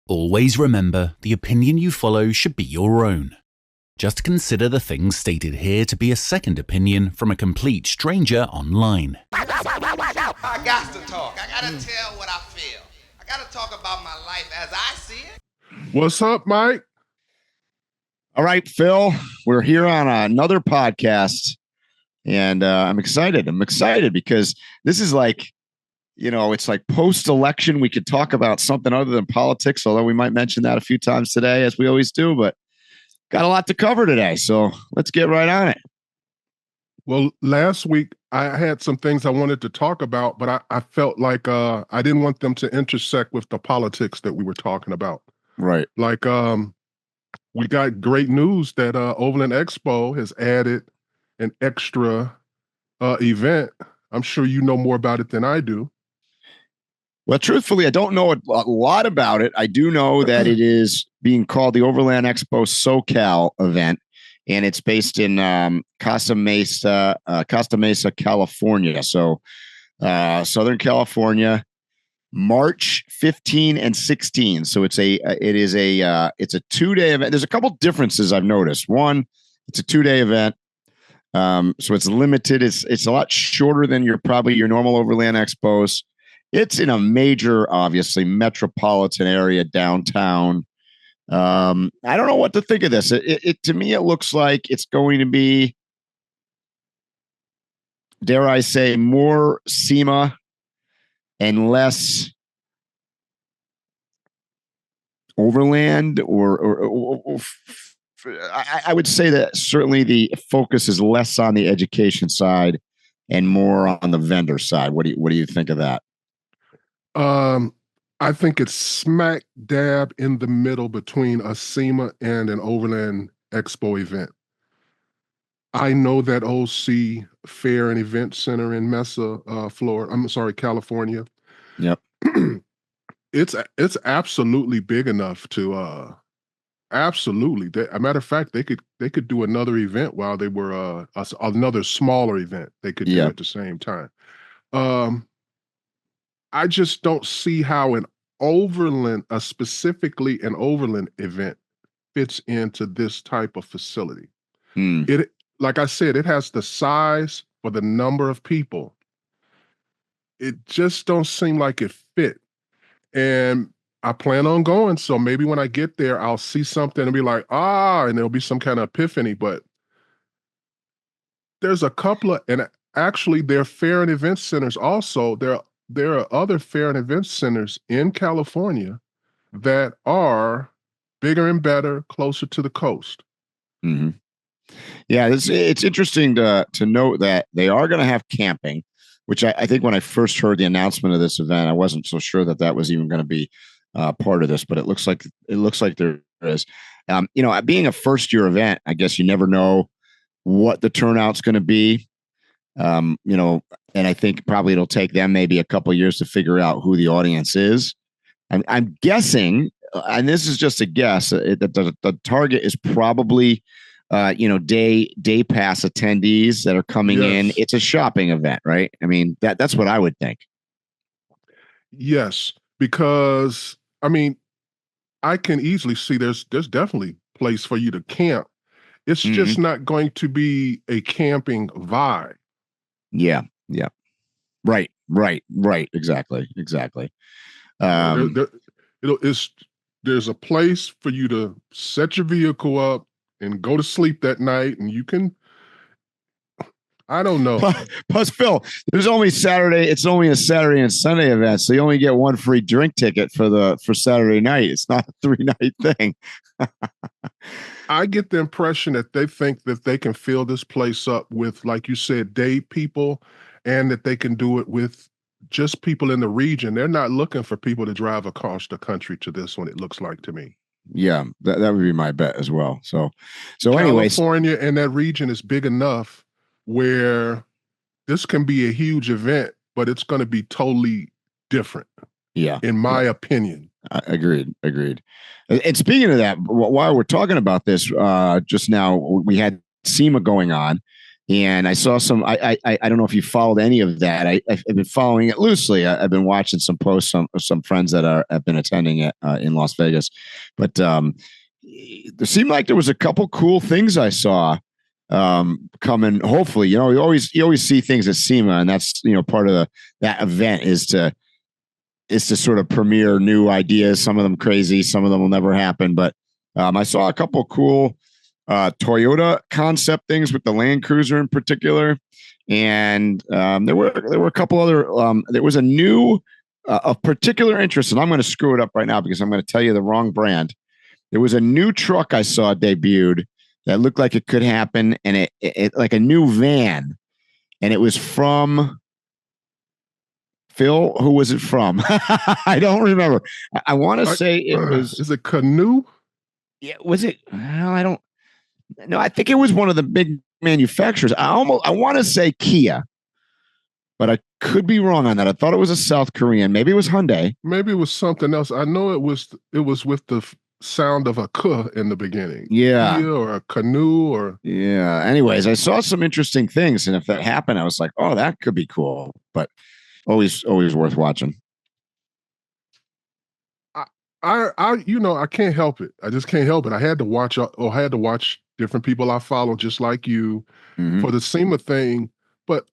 Always remember, the opinion you follow should be your own. Just consider the things stated here to be a second opinion from a complete stranger online. I got to talk. I got to tell what I feel. I got to talk about my life as I see it. What's up, Mike? All right, Phil, we're here on another podcast, and I'm excited. I'm excited because this is like, it's like post-election. We could talk about something other than politics, although we might mention that a few times today, as we always do, but got a lot to cover today, so let's get right on it. Well, last week I had some things I wanted to talk about, but I felt like I didn't want them to intersect with the politics that we were talking about. Right. Like we got great news that Overland EXPO has added an extra event. I'm sure you know more about it than I do. Well, truthfully, I don't know a lot about it. I do know that it is being called the Overland EXPO SoCAL event, and it's based in Costa Mesa, California. So Southern California, March 15 and 16. So it's a 2-day event. There's a couple differences I've noticed. One, it's a 2-day event. So it's limited. It's a lot shorter than your normal Overland Expos. It's in a major, obviously, metropolitan area downtown. I don't know what to think of this. It to me, it looks like it's going to be, dare I say, more SEMA and less Overland, or I would say that certainly the focus is less on the education side and more on the vendor side. What do you think of that? I think it's smack dab in the middle between a SEMA and an Overland Expo event. I know that OC Fair and Event Center in MESA, California. Yep. It's absolutely big enough to absolutely. A matter of fact, they could do another event while they were another smaller event they could do at the same time. I just don't see how specifically an Overland event fits into this type of facility. It, like I said, it has the size for the number of people. It just don't seem like it fit. And I plan on going, so maybe when I get there, I'll see something and be like, and there'll be some kind of epiphany. But there's a couple of, and actually there are fair and event centers also. There are other fair and event centers in California that are bigger and better, closer to the coast. Mm-hmm. Yeah, it's interesting to note that they are going to have camping, which I think when I first heard the announcement of this event, I wasn't so sure that was even going to be part of this, but it looks like there is. Being a first-year event, I guess you never know what the turnout's going to be. And I think probably it'll take them maybe a couple of years to figure out who the audience is. I'm guessing, and this is just a guess, that the target is probably, day pass attendees that are coming in. It's a shopping event, right? I mean, that's what I would think. Yes, because I can easily see there's definitely place for you to camp. It's just not going to be a camping vibe. Yeah. Right. Exactly. There's a place for you to set your vehicle up and go to sleep that night, and you can. I don't know. Plus, Phil, it's only a Saturday and Sunday event, so you only get one free drink ticket for Saturday night. It's not a 3-night thing. I get the impression that they think that they can fill this place up with, like you said, day people, and that they can do it with just people in the region. They're not looking for people to drive across the country to this one, it looks like to me. Yeah, that would be my bet as well. So anyways, California and that region is big enough where this can be a huge event, but it's going to be totally different. Yeah. In my opinion. Agreed. And speaking of that, while we're talking about this, just now we had SEMA going on, And I saw some. I don't know if you followed any of that. I've been following it loosely. I've been watching some posts of some friends that have been attending it in Las Vegas, but there seemed like there was a couple cool things I saw coming. Hopefully, you always see things at SEMA, and that's part of that event is to sort of premiere new ideas. Some of them crazy, some of them will never happen. But I saw a couple cool Toyota concept things with the Land Cruiser in particular, and there were a couple other. There was a new of particular interest, and I'm going to screw it up right now because I'm going to tell you the wrong brand. There was a new truck I saw debuted that looked like it could happen, and it like a new van, and it was from Phil. Who was it from? I don't remember. I want to say it was. Is it Canoe? Yeah, was it? Well, I don't. No, I think it was one of the big manufacturers. I want to say Kia, but I could be wrong on that. I thought it was a South Korean. Maybe it was Hyundai. Maybe it was something else. I know it was with the sound of a "k" in the beginning. Yeah, Kia or a Canoe or yeah. Anyways, I saw some interesting things, and if that happened, I was like, oh, that could be cool. But always worth watching. I can't help it. I just can't help it. I had to watch different people I follow, just like you, for the SEMA thing. But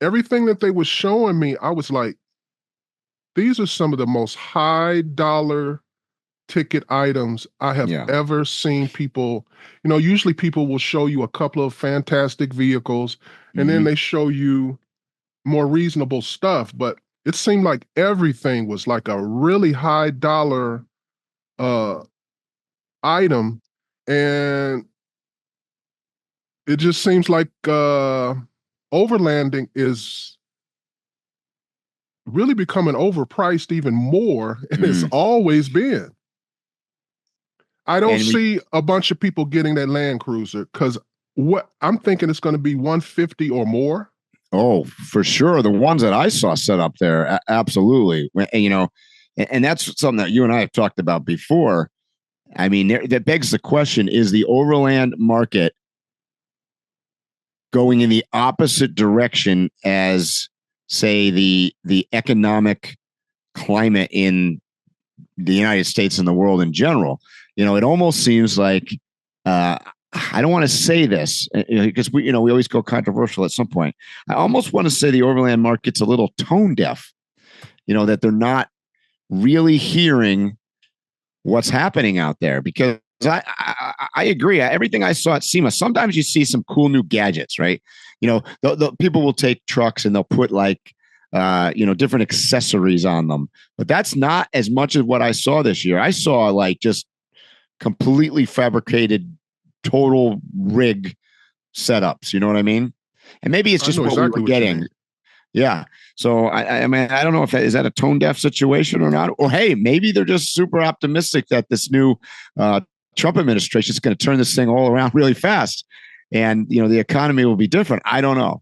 everything that they were showing me, I was like, these are some of the most high dollar ticket items I have ever seen people. Usually people will show you a couple of fantastic vehicles, and then they show you more reasonable stuff. But it seemed like everything was like a really high dollar item, and it just seems like overlanding is really becoming overpriced even more, and it's always been. I don't see a bunch of people getting that Land Cruiser because what I'm thinking it's going to be 150 or more. Oh, for sure. The ones that I saw set up there, absolutely. And that's something that you and I have talked about before. I mean, that begs the question, is the Overland market going in the opposite direction as, say, the economic climate in the United States and the world in general? It almost seems like, I don't want to say this because we always go controversial at some point. I almost want to say the Overland market's a little tone deaf, that they're not really hearing what's happening out there, because I agree. Everything I saw at SEMA, sometimes you see some cool new gadgets, right? The people will take trucks and they'll put like, different accessories on them, but that's not as much as what I saw this year. I saw like just completely fabricated total rig setups. You know what I mean? And maybe it's just what we were getting. Yeah. So I mean, I don't know if is that a tone deaf situation or not, or hey, maybe they're just super optimistic that this new Trump administration is going to turn this thing all around really fast, and the economy will be different. I don't know.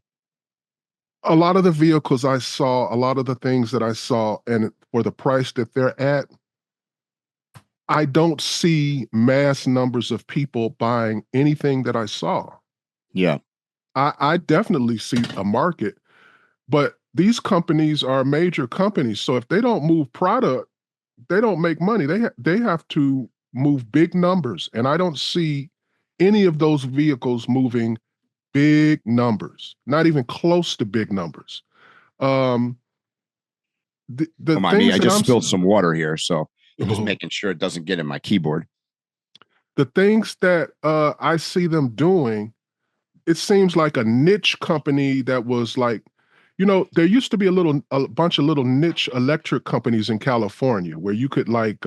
A lot of the vehicles I saw, a lot of the things that I saw, and for the price that they're at, I don't see mass numbers of people buying anything that I saw. Yeah. I definitely see a market, but these companies are major companies. So if they don't move product, they don't make money. They have to move big numbers. And I don't see any of those vehicles moving big numbers, not even close to big numbers. Come on, I just spilled some water here, so I'm just making sure it doesn't get in my keyboard. The things that I see them doing, it seems like a niche company that was like, there used to be a bunch of little niche electric companies in California where you could like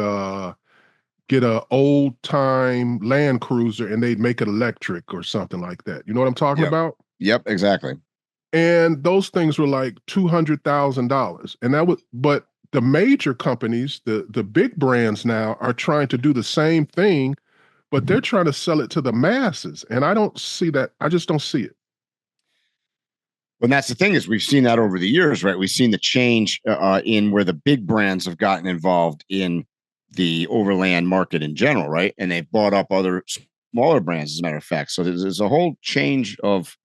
get a old time Land Cruiser and they'd make it electric or something like that. You know what I'm talking about? Yep, exactly. And those things were like $200,000. And but the major companies, the big brands now are trying to do the same thing, but they're trying to sell it to the masses. And I don't see that. I just don't see it. Well, that's the thing, is we've seen that over the years, right? We've seen the change in where the big brands have gotten involved in the overland market in general, right? And they've bought up other smaller brands, as a matter of fact. So there's a whole change of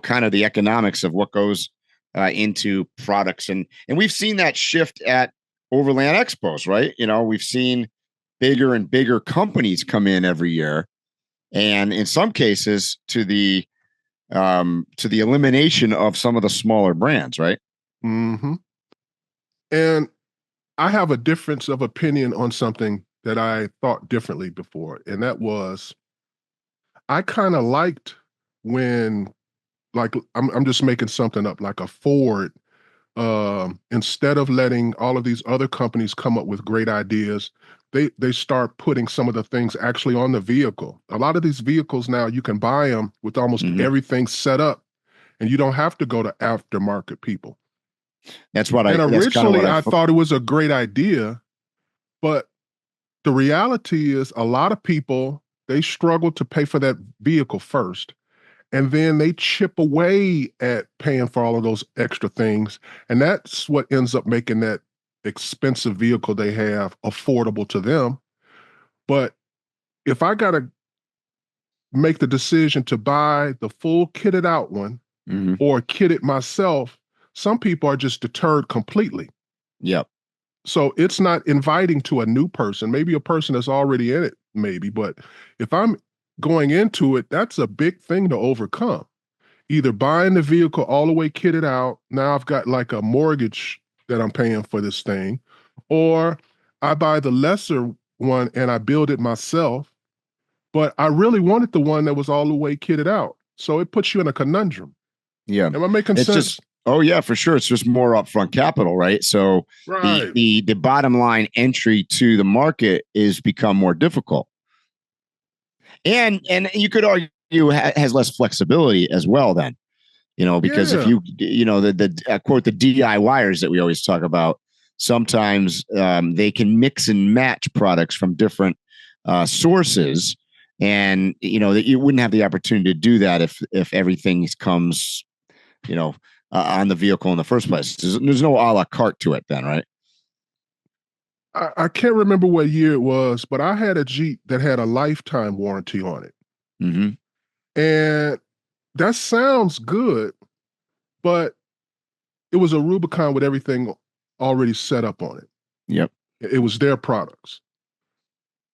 kind of the economics of what goes into products. And we've seen that shift at Overland Expos, right? We've seen bigger and bigger companies come in every year, and in some cases to the elimination of some of the smaller brands, right? Mm-hmm. And I have a difference of opinion on something that I thought differently before, and that was I kind of liked when, like, I'm just making something up, like a Ford, instead of letting all of these other companies come up with great ideas, they start putting some of the things actually on the vehicle. A lot of these vehicles now, you can buy them with almost everything set up, and you don't have to go to aftermarket people. Originally, I thought it was a great idea, but the reality is a lot of people, they struggle to pay for that vehicle first. And then they chip away at paying for all of those extra things. And that's what ends up making that expensive vehicle they have affordable to them. But if I got to make the decision to buy the full kitted out one or kit it myself, some people are just deterred completely. Yep. So it's not inviting to a new person, maybe a person that's already in it, maybe. But if I'm going into it, that's a big thing to overcome. Either buying the vehicle all the way kitted out, now I've got like a mortgage that I'm paying for this thing, or I buy the lesser one and I build it myself, but I really wanted the one that was all the way kitted out. So it puts you in a conundrum. Yeah. Am I making sense? Oh yeah, for sure. It's just more upfront capital, right? So the bottom line entry to the market is become more difficult. And you could argue has less flexibility as well then, because if the quote, the DIYers that we always talk about, sometimes they can mix and match products from different sources. And, that you wouldn't have the opportunity to do that if everything comes, on the vehicle in the first place. There's no a la carte to it then, right? I can't remember what year it was, but I had a Jeep that had a lifetime warranty on it. And that sounds good, but it was a Rubicon with everything already set up on it. Yep. It was their products.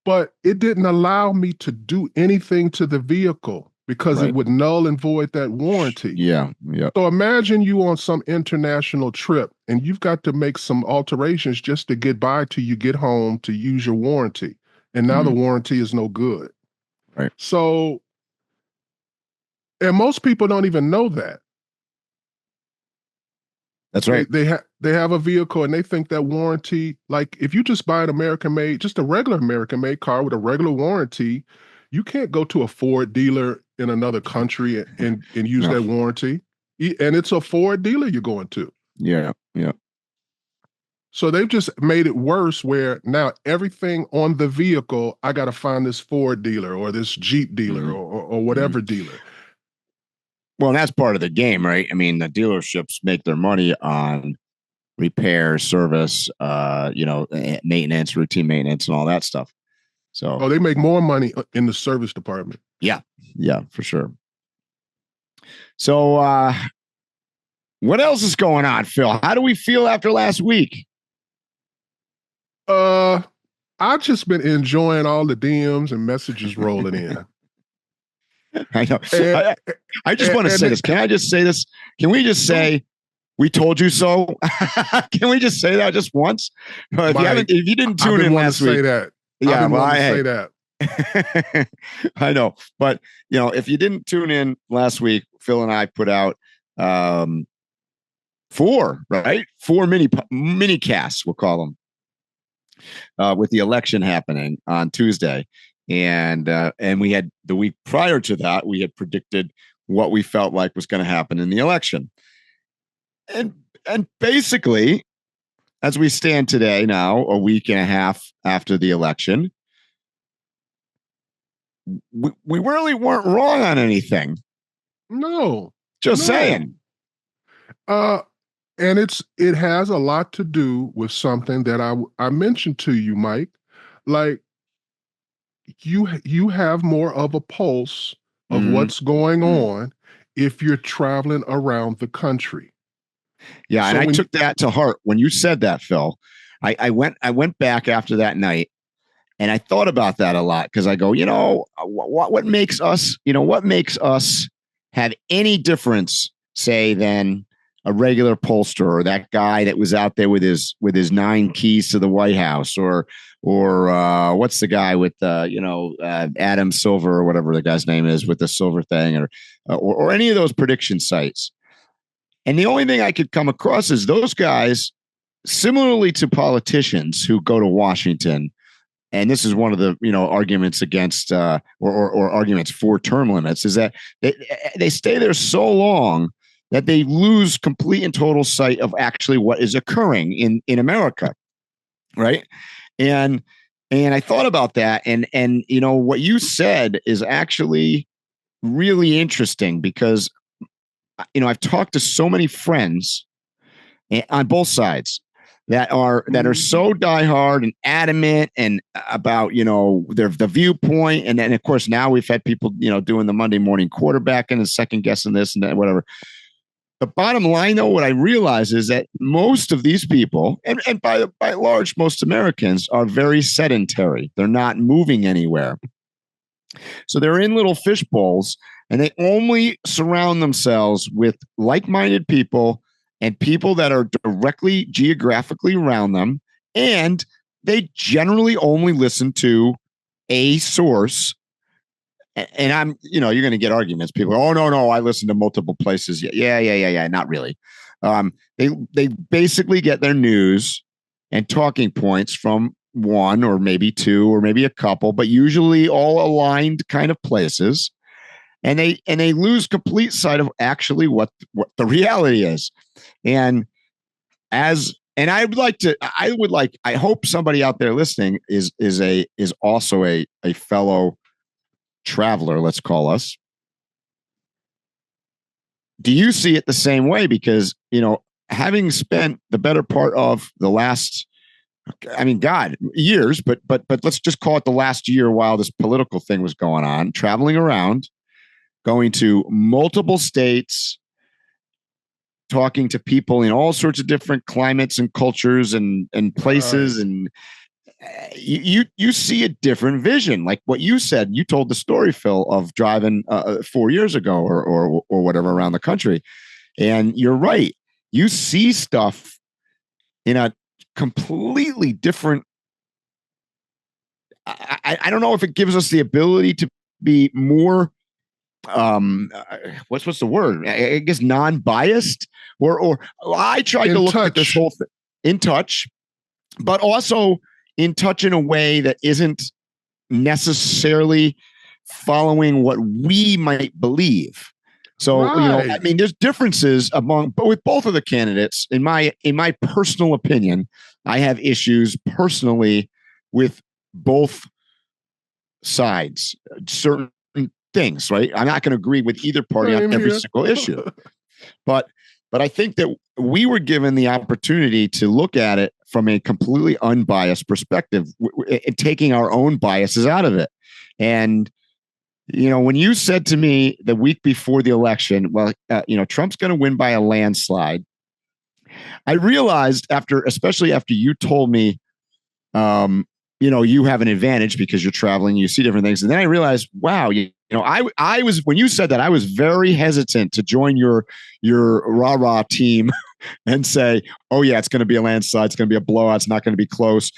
But it didn't allow me to do anything to the vehicle because it would null and void that warranty. Yeah. So imagine you on some international trip and you've got to make some alterations just to get by till you get home to use your warranty. And now the warranty is no good. Right. So, and most people don't even know that. That's right. They have a vehicle and they think that warranty, like if you just buy an American-made, just a regular American-made car with a regular warranty, you can't go to a Ford dealer in another country and use that warranty. And it's a Ford dealer you're going to. Yeah. So they've just made it worse where now everything on the vehicle, I got to find this Ford dealer or this Jeep dealer or whatever dealer. Well, and that's part of the game, right? I mean, the dealerships make their money on repair, service, maintenance, routine maintenance, and all that stuff. So, they make more money in the service department. Yeah, for sure. So, what else is going on, Phil? How do we feel after last week? I've just been enjoying all the DMs and messages rolling in. I know. I just want to say this. Can I just say this? Can we just say we told you so? Can we just say that just once? If you didn't tune in last week, say that. Yeah, say that. I know, but if you didn't tune in last week, Phil and I put out 4 mini casts, we'll call them, with the election happening on Tuesday. And we had the week prior to that, we had predicted what we felt like was going to happen in the election. And basically, as we stand today now, a week and a half after the election, we really weren't wrong on anything. No. Just saying. And it has a lot to do with something that I mentioned to you, Mike. Like, you have more of a pulse of what's going on if you're traveling around the country. Yeah, So and I took that to heart when you said that, Phil. I went back after that night, and I thought about that a lot because I go, what makes us have any difference, say, than a regular pollster or that guy that was out there with his 9 keys to the White House, or what's the guy with Adam Silver or whatever the guy's name is with the silver thing, or any of those prediction sites. And the only thing I could come across is those guys, similarly to politicians who go to Washington, and this is one of the arguments against or arguments for term limits, is that they stay there so long that they lose complete and total sight of actually what is occurring in America, right? And I thought about that, and what you said is actually really interesting because I've talked to so many friends on both sides that are so diehard and adamant and about the viewpoint, and then of course now we've had people doing the Monday morning quarterbacking and second guessing this and that, whatever. The bottom line, though, what I realize is that most of these people, and by large, most Americans, are very sedentary. They're not moving anywhere. So they're in little fish bowls, and they only surround themselves with like-minded people and people that are directly geographically around them. And they generally only listen to a source. And I'm, you're going to get arguments. People go, oh, no, I listen to multiple places. Yeah. Not really. They basically get their news and talking points from one or maybe two or maybe a couple, but usually all aligned kind of places. And they lose complete sight of actually what the reality is. And I hope somebody out there listening is also a fellow traveler, let's call us. Do you see it the same way? Because, having spent the better part of the last, years, but let's just call it the last year while this political thing was going on, traveling around, going to multiple states, talking to people in all sorts of different climates and cultures and places. Right. And you see a different vision. Like what you said, you told the story, Phil, of driving 4 years ago or whatever around the country. And you're right. You see stuff in a completely different. I don't know if it gives us the ability to be more what's the word? I guess non-biased or I tried to look at this whole thing in touch, but also in touch in a way that isn't necessarily following what we might believe. So, right. There's differences with both of the candidates. In my personal opinion, I have issues personally with both sides. Certain things, right? I'm not going to agree with either party on every single issue, but I think that we were given the opportunity to look at it from a completely unbiased perspective, taking our own biases out of it. And, when you said to me the week before the election, Trump's going to win by a landslide, I realized especially after you told me, you have an advantage because you're traveling, you see different things. And then I realized, wow, I was, when you said that, I was very hesitant to join your rah-rah team and say, oh yeah, it's going to be a landslide. It's going to be a blowout. It's not going to be close.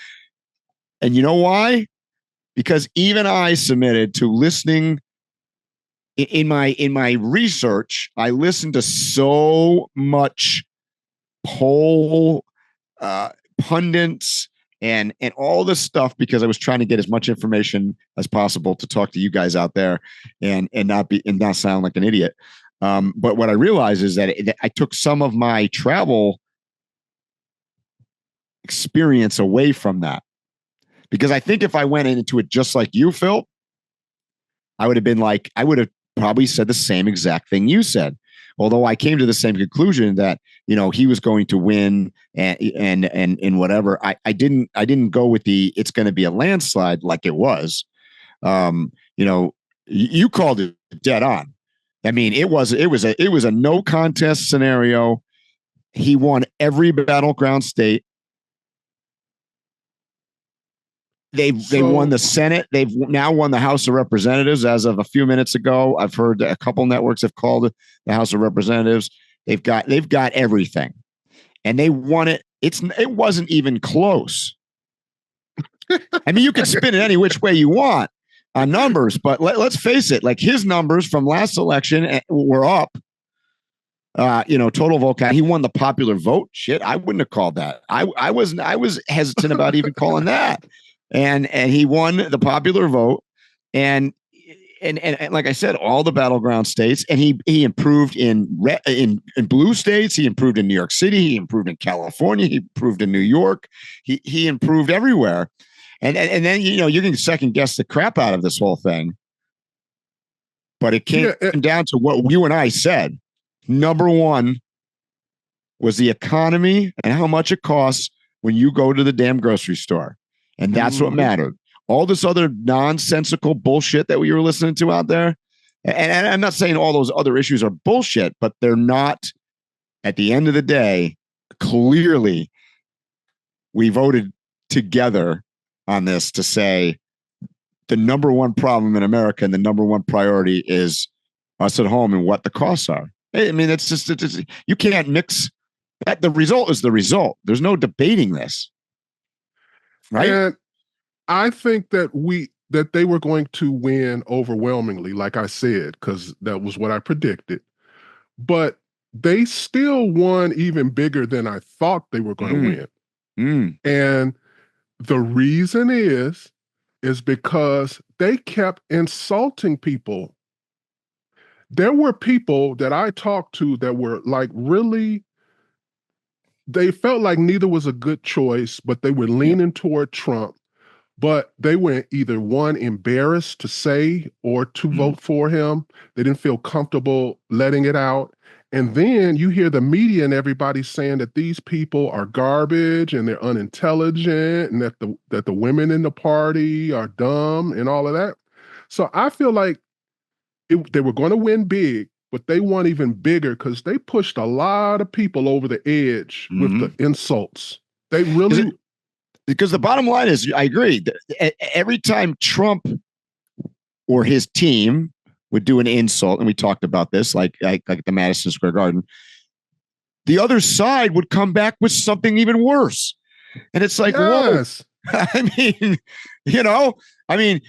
And you know why? Because even I submitted to listening in my research. I listened to so much poll pundits and all this stuff because I was trying to get as much information as possible to talk to you guys out there and not sound like an idiot. But what I realized is that I took some of my travel experience away from that, because I think if I went into it just like you, Phil, I would have probably said the same exact thing you said. Although I came to the same conclusion that, he was going to win and whatever. I didn't go with it's going to be a landslide like it was. You called it dead on. I mean, it was a no contest scenario. He won every battleground state. They won the Senate. They've now won the House of Representatives as of a few minutes ago. I've heard a couple networks have called it the House of Representatives. They've got everything, and they won it. It wasn't even close. I mean, you can spin it any which way you want on numbers, but let's face it. Like his numbers from last election were up. Total vote count. He won the popular vote. Shit, I wouldn't have called that. I was hesitant about even calling that. And he won the popular vote, and like I said, all the battleground states, and he improved in blue states. He improved in New York City. He improved in California. He improved in New York. He improved everywhere. And then you can second guess the crap out of this whole thing. But it came down to what you and I said. Number one was the economy and how much it costs when you go to the damn grocery store. And that's what mattered. All this other nonsensical bullshit that we were listening to out there. And I'm not saying all those other issues are bullshit, but they're not, at the end of the day, clearly we voted together on this to say the number one problem in America and the number one priority is us at home and what the costs are. I mean, it's just you can't mix that. The result is the result. There's no debating this. Right. And I think that they were going to win overwhelmingly, like I said, because that was what I predicted. But they still won even bigger than I thought they were going to win. And the reason is because they kept insulting people. There were people that I talked to that were like really, they felt like neither was a good choice, but they were leaning toward Trump. But they were either one, embarrassed to say or to vote for him. They didn't feel comfortable letting it out. And then you hear the media and everybody saying that these people are garbage and they're unintelligent and that the women in the party are dumb and all of that. So I feel like they were going to win big, but they won even bigger because they pushed a lot of people over the edge with the insults. They really... Because the bottom line is, I agree. Every time Trump or his team would do an insult, and we talked about this, like the Madison Square Garden, the other side would come back with something even worse. And it's like, yes. Whoa. I mean,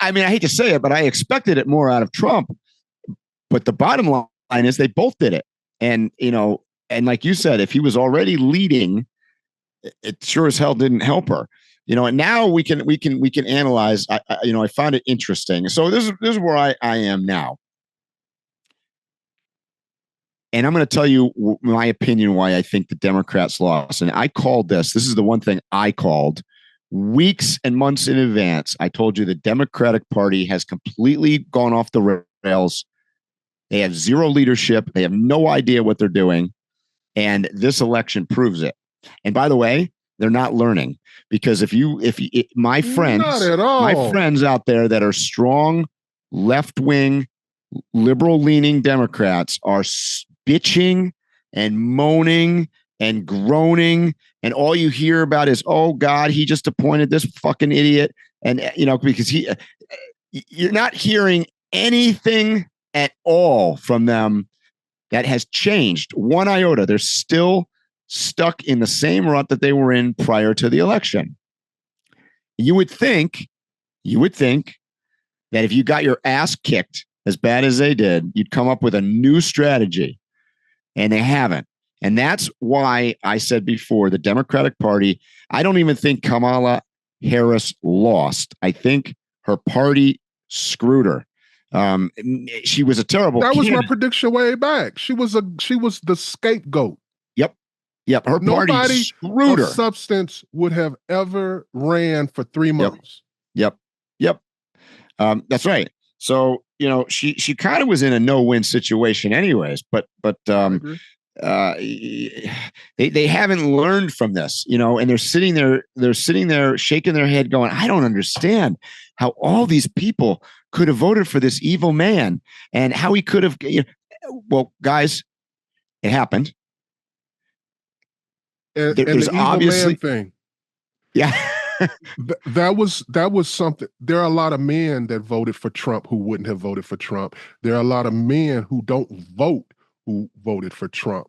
I hate to say it, but I expected it more out of Trump. But the bottom line is they both did it. And, and like you said, if he was already leading, it sure as hell didn't help her, and now we can analyze. I found it interesting. So this is where I am now. And I'm going to tell you my opinion why I think the Democrats lost. And I called this. This is the one thing I called weeks and months in advance. I told you the Democratic Party has completely gone off the rails. They have zero leadership. They have no idea what they're doing. And this election proves it. And by the way, they're not learning, because my friends out there that are strong, left-wing, liberal-leaning Democrats are bitching and moaning and groaning, and all you hear about is, oh God, he just appointed this fucking idiot, and because you're not hearing anything at all from them that has changed one iota. They're still stuck in the same rut that they were in prior to the election. You would think that if you got your ass kicked as bad as they did, you'd come up with a new strategy, and they haven't. And that's why I said before, the Democratic Party, I don't even think Kamala Harris lost. I think her party screwed her. She was a terrible candidate. Was my prediction way back. She was the scapegoat. Yep, her party screwed her. Substance would have ever ran for 3 months. Yep. That's right. So she kind of was in a no-win situation, anyways. But they haven't learned from this, and they're sitting there shaking their head going, I don't understand how all these people could have voted for this evil man and how he could have, well, guys, it happened. And There's the evil obviously man thing. Yeah. that was something. There are a lot of men that voted for Trump who wouldn't have voted for Trump. There are a lot of men who don't vote who voted for Trump,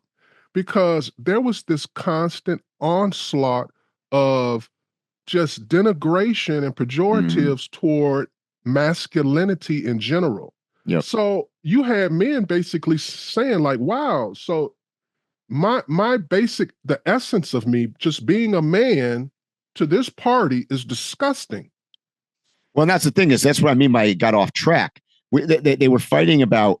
because there was this constant onslaught of just denigration and pejoratives toward masculinity in general. Yep. So you had men basically saying like, wow, so my basic, the essence of me just being a man to this party is disgusting. Well, and that's the thing, is that's what I mean by it got off track. They were fighting about,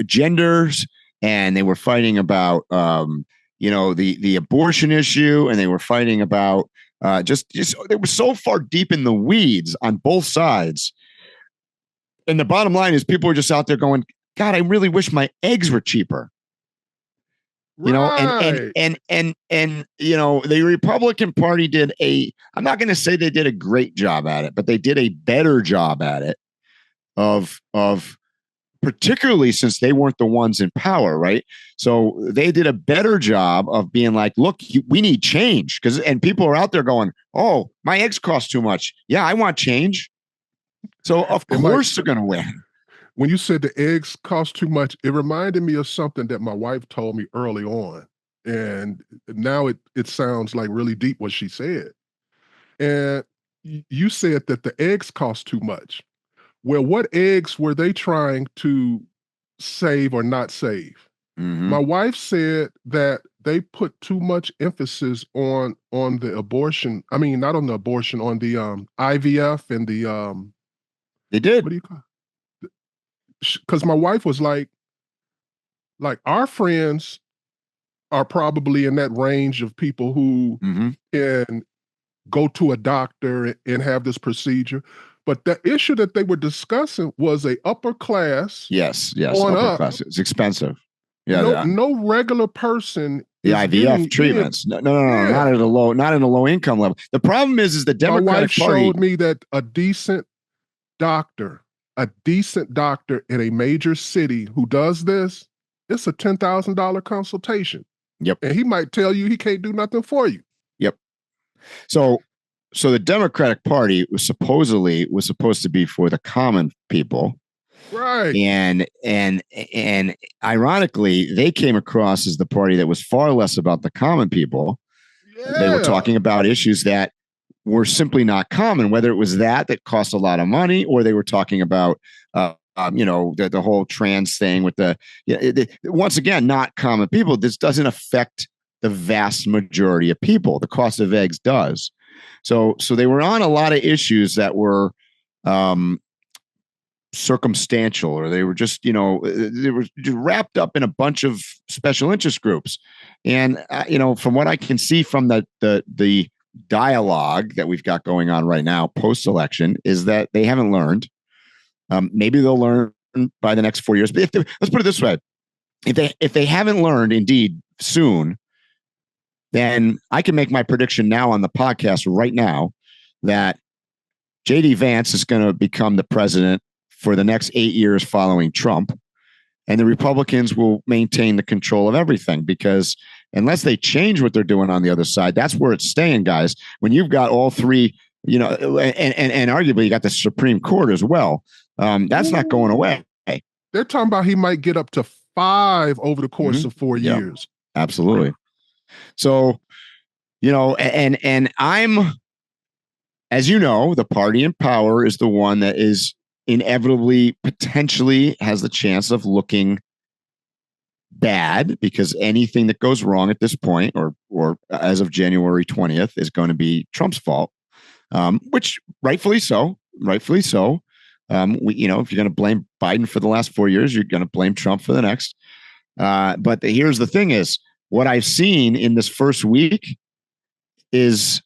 genders, and they were fighting about, the abortion issue, and they were fighting about just they were so far deep in the weeds on both sides. And the bottom line is people were just out there going, God, I really wish my eggs were cheaper. Right. And the Republican Party did I'm not going to say they did a great job at it, but they did a better job at it of particularly since they weren't the ones in power, right? So they did a better job of being like, look, we need change, and people are out there going, oh, my eggs cost too much. Yeah, I want change. So of course they're going to win. When you said the eggs cost too much, it reminded me of something that my wife told me early on. And now it sounds like really deep what she said. And you said that the eggs cost too much. Well, what eggs were they trying to save or not save? Mm-hmm. My wife said that they put too much emphasis on the abortion. I mean, not on the abortion, on the IVF and the they did. What do you call it? Because my wife was like our friends are probably in that range of people who can go to a doctor and have this procedure. But the issue that they were discussing was a upper class. Yes, upper class. It's expensive. Yeah, no regular person. The IVF treatments. No, not at a low income level. The problem is the Democratic Party. My wife showed me that a decent doctor in a major city who does this, it's a $10,000 consultation. Yep. And he might tell you he can't do nothing for you. Yep. So the Democratic Party was supposed to be for the common people. Right. And ironically, they came across as the party that was far less about the common people. Yeah. They were talking about issues that were simply not common, whether it was that cost a lot of money, or they were talking about, the whole trans thing with once again, not common people. This doesn't affect the vast majority of people. The cost of eggs does. So they were on a lot of issues that were circumstantial, or they were just, they were wrapped up in a bunch of special interest groups. And, from what I can see from the dialogue that we've got going on right now post-election, is that they haven't learned. Maybe they'll learn by the next 4 years. But let's put it this way: if they haven't learned indeed soon, then I can make my prediction now on the podcast right now that J.D. Vance is going to become the president for the next 8 years following Trump, and the Republicans will maintain the control of everything, because unless they change what they're doing on the other side, that's where it's staying, guys. When you've got all three, and arguably you got the Supreme Court as well, that's not going away. They're talking about he might get up to 5 over the course of 4 years. Absolutely. So, and I'm, as you know, the party in power is the one that is inevitably, potentially has the chance of looking bad, because anything that goes wrong at this point, or as of January 20th, is going to be Trump's fault, which rightfully so. If you're going to blame Biden for the last 4 years, you're going to blame Trump for the next. But here's the thing: is what I've seen in this first week is,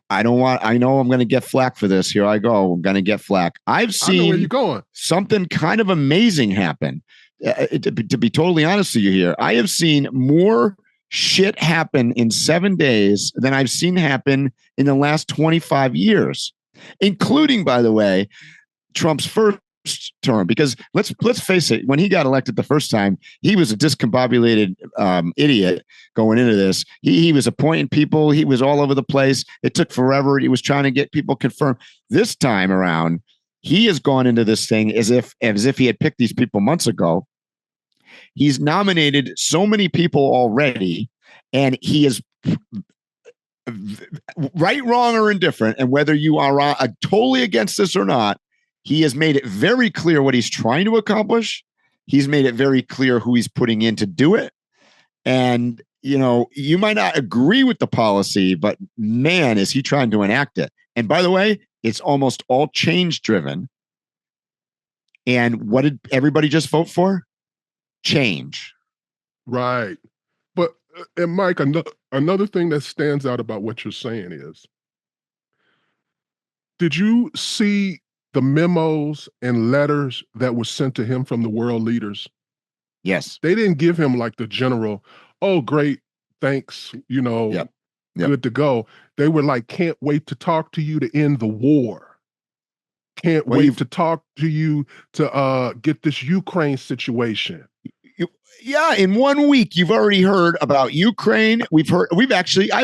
I know I'm going to get flack for this. Here I go. I'm going to get flack. I've seen where you're going. Something kind of amazing happen. to be totally honest with you here, I have seen more shit happen in 7 days than I've seen happen in the last 25 years, including, by the way, Trump's first term. Because let's face it, when he got elected the first time, he was a discombobulated idiot going into this. He was appointing people. He was all over the place. It took forever. He was trying to get people confirmed. This time around, he has gone into this thing as if he had picked these people months ago. He's nominated so many people already, and he is right, wrong, or indifferent. And whether you are totally against this or not, he has made it very clear what he's trying to accomplish. He's made it very clear who he's putting in to do it. And, you might not agree with the policy, but man, is he trying to enact it. And by the way, it's almost all change driven. And what did everybody just vote for? Change. Right. But, and Mike, another thing that stands out about what you're saying is, did you see the memos and letters that were sent to him from the world leaders? Yes. They didn't give him like the general, oh, great, thanks, Yep. Good to go. They were like, can't wait to talk to you to end the war. Can't wait to talk to you to get this Ukraine situation. Yeah, in 1 week, you've already heard about Ukraine. I've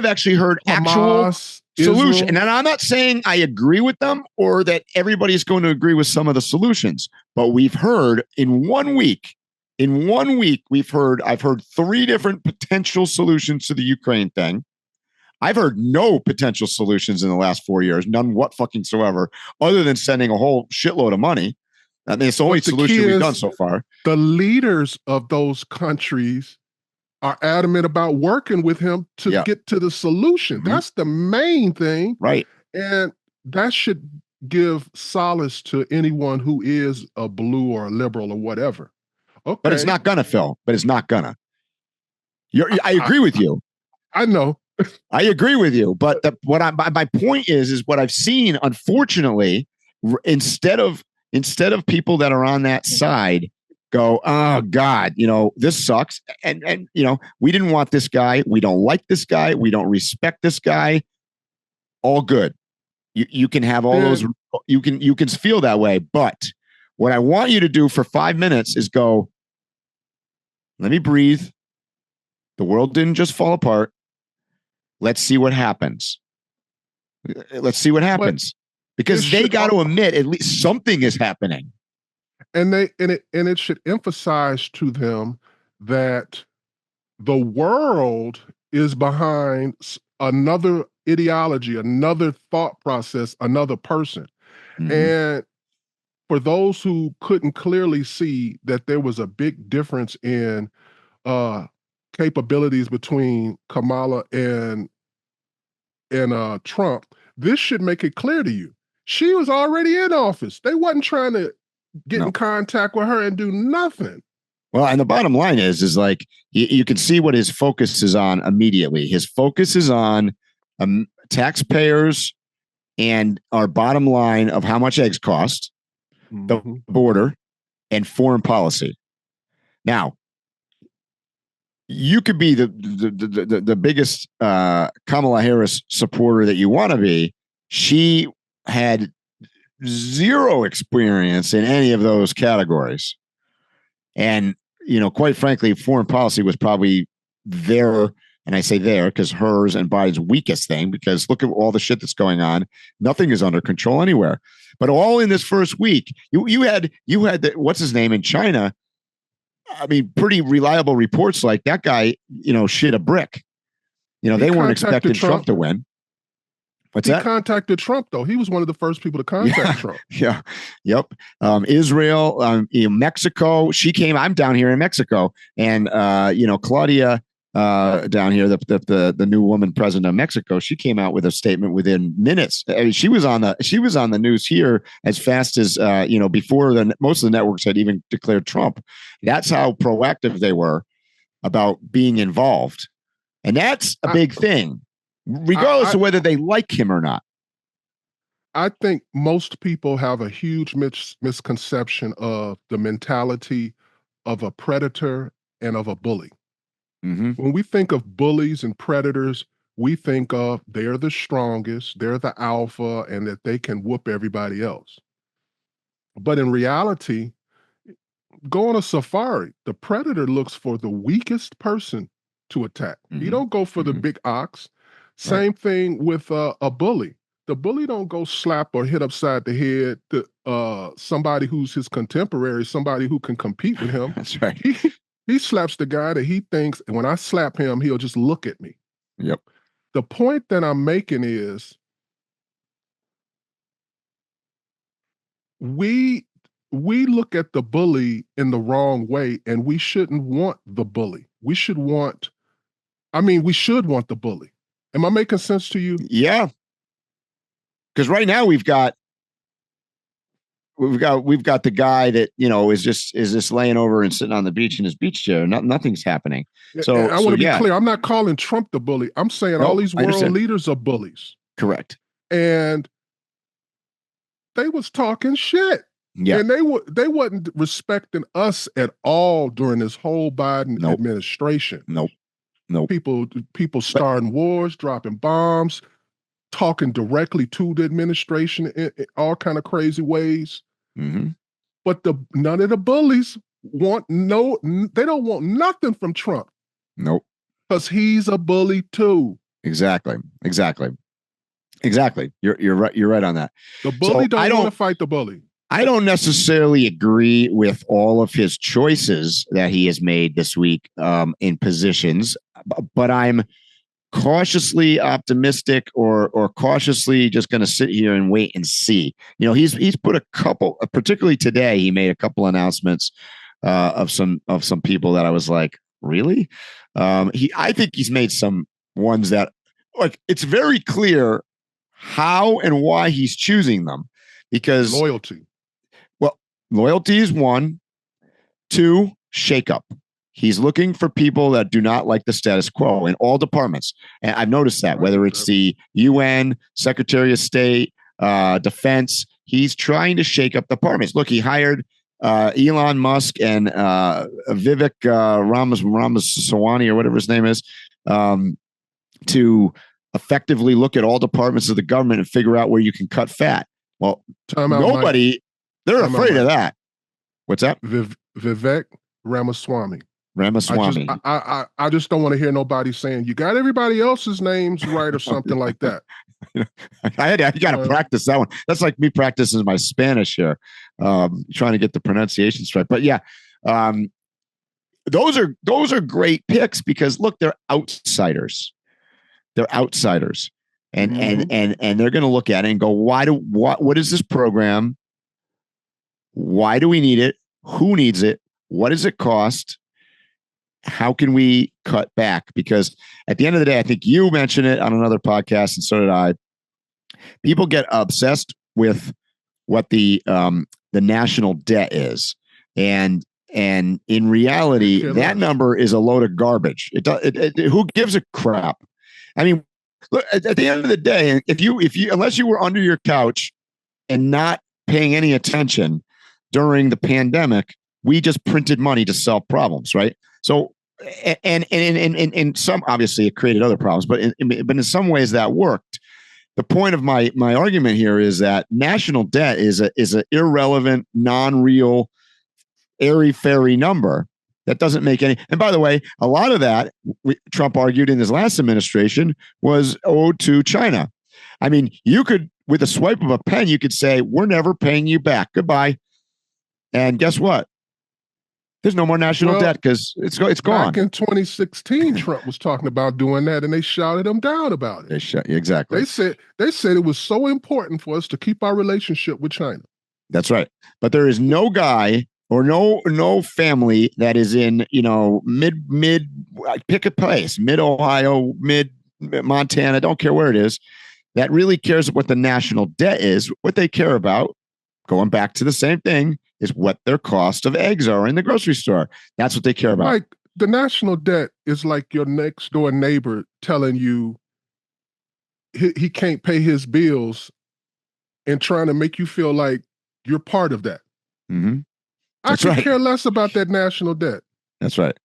actually heard actual solution. And I'm not saying I agree with them or that everybody's going to agree with some of the solutions, but we've heard in 1 week, I've heard 3 different potential solutions to the Ukraine thing. I've heard no potential solutions in the last 4 years, none whatsoever, other than sending a whole shitload of money. I mean, it's the only solution we've done so far. The leaders of those countries are adamant about working with him to get to the solution. Mm-hmm. That's the main thing. Right. And that should give solace to anyone who is a blue or a liberal or whatever. Okay. But it's not gonna, Phil. But it's not gonna. I agree with you. I know. I agree with you. But my point is what I've seen, unfortunately, instead of people that are on that side go, oh God, this sucks. And we didn't want this guy. We don't like this guy. We don't respect this guy. All good. You can have all those, you can feel that way. But what I want you to do for 5 minutes is go, let me breathe. The world didn't just fall apart. Let's see what happens. Because they got to admit at least something is happening. And it should emphasize to them that the world is behind another ideology, another thought process, another person. Mm-hmm. And for those who couldn't clearly see that there was a big difference in capabilities between Kamala and Trump, this should make it clear to you. She was already in office. They wasn't trying to get in contact with her and do nothing. Well, and the bottom line is like, you can see what his focus is on immediately. His focus is on taxpayers and our bottom line of how much eggs cost, the border, and foreign policy. Now, you could be the biggest Kamala Harris supporter that you want to be. She had zero experience in any of those categories. And, quite frankly, foreign policy was probably their, and I say there because hers and Biden's weakest thing, because look at all the shit that's going on. Nothing is under control anywhere. But all in this first week, you had what's his name in China. I mean, pretty reliable reports like that guy, shit a brick. They weren't expecting Trump to win. What's that? He contacted Trump, though. He was one of the first people to contact Trump. Yeah. Yep. Israel, Mexico. She came. I'm down here in Mexico, and Claudia down here, the new woman president of Mexico. She came out with a statement within minutes. I mean, she was on the news here as fast as before most of the networks had even declared Trump. That's how proactive they were about being involved, and that's a big thing. Regardless of whether they like him or not. I think most people have a huge misconception of the mentality of a predator and of a bully. Mm-hmm. When we think of bullies and predators, we think of they're the strongest, they're the alpha, and that they can whoop everybody else. But in reality, go on a safari, the predator looks for the weakest person to attack. You don't go for the big ox. Same thing with a bully. The bully don't go slap or hit upside the head to somebody who's his contemporary, somebody who can compete with him. That's right. He slaps the guy that he thinks, and when I slap him, he'll just look at me. Yep. The point that I'm making is we look at the bully in the wrong way, and we shouldn't want the bully. We should want the bully. Am I making sense to you? Yeah. Because right now we've got the guy that, you know, is just laying over and sitting on the beach in his beach chair. Nothing's happening. So and I want to be clear. I'm not calling Trump the bully. I'm saying all these world leaders are bullies. Correct. And they was talking shit. Yeah. And they wasn't respecting us at all during this whole Biden administration. Nope. People starting wars, dropping bombs, talking directly to the administration in all kind of crazy ways. Mm-hmm. But none of the bullies they don't want nothing from Trump. Nope. Because he's a bully too. Exactly. You're right. You're right on that. The bully don't want to fight the bully. I don't necessarily agree with all of his choices that he has made this week in positions, but I'm cautiously optimistic or cautiously just going to sit here and wait and see. You know, he's put a couple, particularly today, he made a couple announcements of some people that I was like, really? I think he's made some ones that, like, it's very clear how and why he's choosing them, because loyalty is one. Two, shakeup. He's looking for people that do not like the status quo in all departments. And I've noticed that, whether it's the UN, Secretary of State, Defense, he's trying to shake up departments. Look, he hired Elon Musk and Vivek Ramaswamy, or whatever his name is, to effectively look at all departments of the government and figure out where you can cut fat. Well, they're afraid of that. What's that? Vivek Ramaswamy. I just don't want to hear nobody saying, you got everybody else's names right or something like that. I got to practice that one. That's like me practicing my Spanish here, trying to get the pronunciation right. But yeah, those are great picks because look, they're outsiders. They're outsiders, and they're going to look at it and go, what is this program? Why do we need it? Who needs it? What does it cost? How can we cut back? Because at the end of the day, I think you mentioned it on another podcast, and so did I. People get obsessed with what the national debt is, and in reality, that number is a load of garbage. Who gives a crap? I mean, look, at the end of the day, if you unless you were under your couch and not paying any attention during the pandemic, we just printed money to solve problems, right? So, and some, obviously it created other problems, but in some ways that worked. The point of my argument here is that national debt is an irrelevant, non-real, airy-fairy number that doesn't make any. And by the way, a lot of that Trump argued in his last administration was owed to China. I mean, you could, with a swipe of a pen, you could say, "We're never paying you back. Goodbye." And guess what? There's no more national debt because it's gone. Back in 2016, Trump was talking about doing that, and they shouted him down about it. Exactly. They said it was so important for us to keep our relationship with China. That's right. But there is no guy or no family that is in, mid pick a place, mid Ohio, mid Montana, don't care where it is, that really cares what the national debt is. What they care about, going back to the same thing, is what their cost of eggs are in the grocery store. That's what they care about. Like, the national debt is like your next door neighbor telling you he can't pay his bills and trying to make you feel like you're part of that. Mm-hmm. I could care less about that national debt. That's right.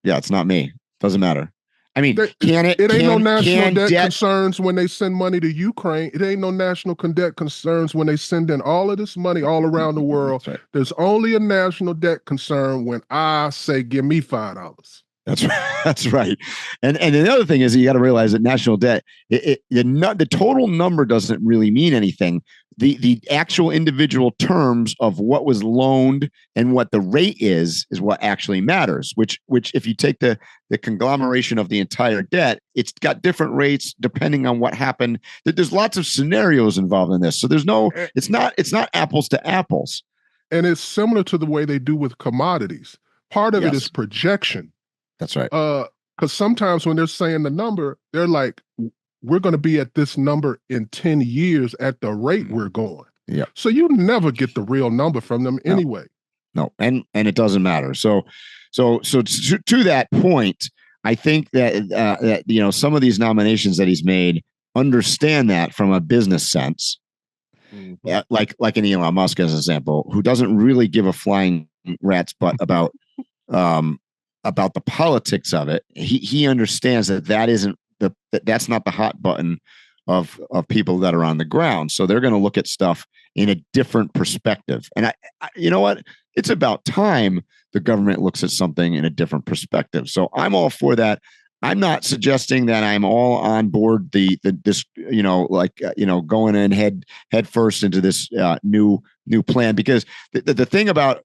Yeah, it's not me. Doesn't matter. I mean, It ain't no national debt concerns when they send money to Ukraine. It ain't no national debt concerns when they send in all of this money all around the world. Right. There's only a national debt concern when I say, give me $5. That's right. That's right. And the other thing is you got to realize that national debt, the total number doesn't really mean anything. The actual individual terms of what was loaned and what the rate is what actually matters, which if you take the conglomeration of the entire debt, it's got different rates depending on what happened. There's lots of scenarios involved in this. So it's not apples to apples. And it's similar to the way they do with commodities. Part of it is projection. That's right. Because sometimes when they're saying the number, they're like, we're going to be at this number in 10 years at the rate we're going. Yeah. So you never get the real number from them anyway. No, and it doesn't matter. So to that point, I think that some of these nominations that he's made understand that from a business sense. Mm-hmm. Like an Elon Musk as an example, who doesn't really give a flying rat's butt about the politics of it. He understands that isn't that's not the hot button of people that are on the ground. So they're going to look at stuff in a different perspective. And I you know what? It's about time the government looks at something in a different perspective. So I'm all for that. I'm not suggesting that I'm all on board this going in head first into this new plan, because the thing about